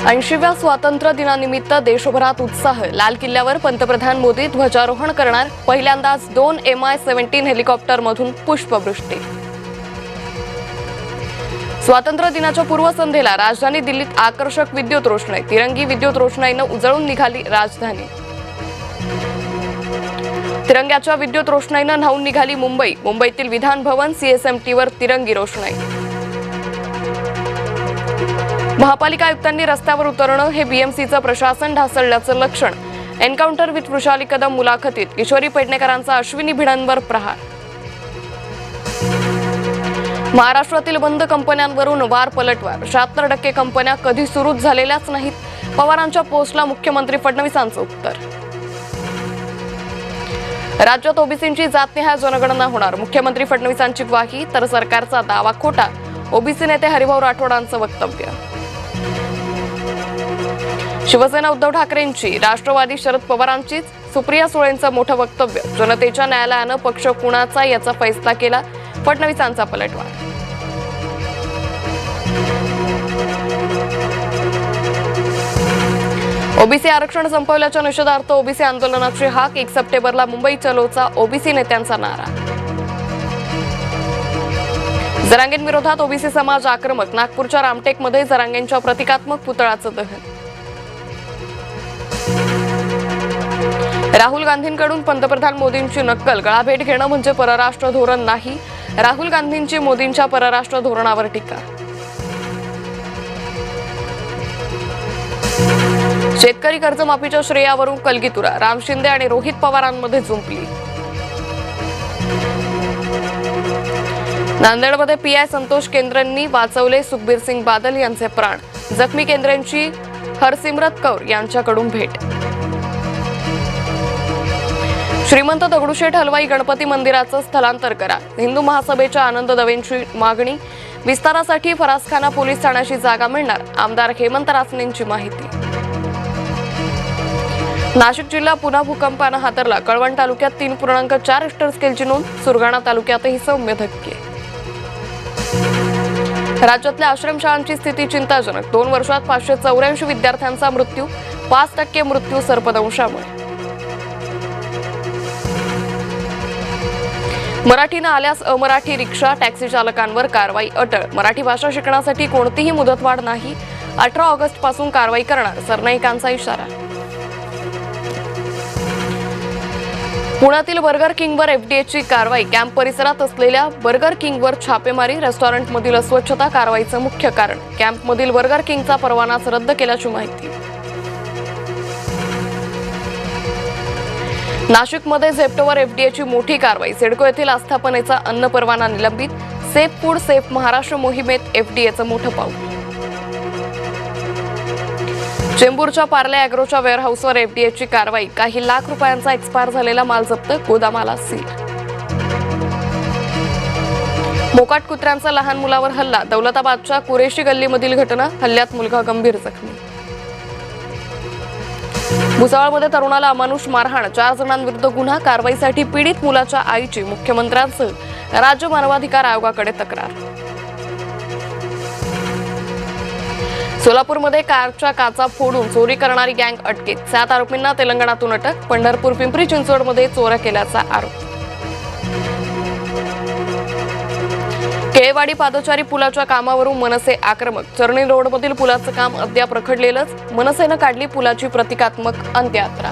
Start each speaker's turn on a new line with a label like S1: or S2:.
S1: 80व्या स्वातंत्र्य दिनानिमित्त देशभरात उत्साह। लाल किल्ल्यावर पंतप्रधान मोदी ध्वजारोहण करणार। पहिल्यांदाच 2 Mi-17 हेलिकॉप्टरमधून पुष्पवृष्टी। स्वातंत्र्य दिनाच्या पूर्वसंध्येला राजधानी दिल्लीत आकर्षक विद्युत रोषणाई। तिरंगी विद्युत रोषणाईनं उजळून निघाली राजधानी। तिरंग्याच्या विद्युत रोषणाईनं न्हाऊन निघाली मुंबई। मुंबईतील विधान भवन CSMTवर तिरंगी रोषणाई। महापालिका आयुक्तांनी रस्त्यावर उतरणं हे BMCचं प्रशासन ढासळल्याचं लक्षण। एन्काउंटर विथ वृषाली कदम मुलाखतीत किशोरी पेडणेकरांचा अश्विनी भिडांवर प्रहार। महाराष्ट्रातील बंद कंपन्यांवरून वार पलटवार। 76% कंपन्या कधी सुरूच झालेल्याच नाहीत। पवारांच्या पोस्टला मुख्यमंत्री फडणवीसांचं उत्तर। राज्यात ओबीसींची जातनिहाय जनगणना होणार। मुख्यमंत्री फडणवीसांची ग्वाही तर सरकारचा दावा खोटा। ओबीसी नेते हरिभाऊ राठोडांचं वक्तव्य। शिवसेना उद्धव ठाकरेंची, राष्ट्रवादी शरद पवारांचीच, सुप्रिया सुळेंचं मोठं वक्तव्य। जनतेच्या न्यायालयानं पक्ष कुणाचा याचा फैसला केला। फडणवीसांचा पलटवार। ओबीसी आरक्षण संपवल्याच्या निषेधार्थ ओबीसी आंदोलनाची हाक। 1 सप्टेंबरला मुंबई चलोचा ओबीसी नेत्यांचा नारा। जरांगेंविरोधात ओबीसी समाज आक्रमक। नागपूरच्या रामटेकमध्ये जरांगेंच्या प्रतिकात्मक पुतळ्याचं दहन। राहुल गांधींकडून पंतप्रधान मोदींची नक्कल। गळाभेट घेणं म्हणजे परराष्ट्र धोरण नाही। राहुल गांधींची मोदींच्या परराष्ट्र धोरणावर टीका। शेतकरी कर्जमाफीच्या श्रेयावरून कलगीतुरा। राम शिंदे आणि रोहित पवारांमध्ये जुंपली। नांदेडमध्ये PI संतोष केंद्रेंनी वाचवले सुखबीर सिंग बादल यांचे प्राण। जखमी केंद्रेंची हरसिमरत कौर यांच्याकडून भेट। श्रीमंत दगडूशेठ हलवाई गणपती मंदिराचं स्थलांतर करा। हिंदू महासभेच्या आनंद दवेंची मागणी। विस्तारासाठी फरासखाना पोलीस ठाण्याची जागा मिळणार। आमदार हेमंत रासनेंची माहिती। नाशिक जिल्हा पुन्हा भूकंपानं हादरला। कळवण तालुक्यात 3.4 रिक्टर स्केलची नोंद। सुरगाणा तालुक्यातही सौम्य धक्के। राज्यातल्या आश्रमशाळांची स्थिती चिंताजनक। 2 वर्षात 584 विद्यार्थ्यांचा मृत्यू। 5% मृत्यू सर्पदंशामुळे। मराठी न आल्यास अमराठी रिक्षा टॅक्सी चालकांवर कारवाई अटळ। मराठी भाषा शिकण्यासाठी कोणतीही मुदतवाढ नाही। 18 ऑगस्ट पासून कारवाई करणार सरनाईकांचा इशारा। पुण्यातील बर्गर किंगवर FDAची कारवाई। कॅम्प परिसरात असलेल्या बर्गर किंगवर छापेमारी। रेस्टॉरंटमधील अस्वच्छता कारवाईचं मुख्य कारण। कॅम्पमधील बर्गर किंगचा परवानाच रद्द केल्याची माहिती। नाशिकमध्ये झेप्टोवर FDAची मोठी कारवाई। सिडको येथील आस्थापनेचा अन्न परवाना निलंबित। सेफ फूड सेफ महाराष्ट्र मोहिमेत FDAचं मोठं पाऊल। चेंबूरच्या पार्ले अॅग्रोच्या वेअरहाऊसवर FDAची कारवाई। काही लाख रुपयांचा एक्सपायर झालेला माल जप्त। गोदामाला सील। मोकाट कुत्र्यांचा लहान मुलावर हल्ला। दौलताबादच्या कुरेशी गल्लीमधील घटना। हल्ल्यात मुलगा गंभीर जखमी। भुसावळमध्ये तरुणाला अमानुष मारहाण। 4 जणांविरुद्ध गुन्हा। कारवाईसाठी पीडित मुलाच्या आईची मुख्यमंत्र्यांसह राज्य मानवाधिकार आयोगाकडे तक्रार। सोलापूरमध्ये कारच्या काचा फोडून चोरी करणारी गँग अटकेत। 7 आरोपींना तेलंगणातून अटक। पंढरपूर पिंपरी चिंचवडमध्ये चोऱ्या केल्याचा आरोप। केळेवाडी पादचारी पुलाच्या कामावरून मनसे आक्रमक। चरणी रोडमधील पुलाचं काम अद्याप रखडलेलंच। मनसेनं काढली पुलाची प्रतिकात्मक अंत्ययात्रा।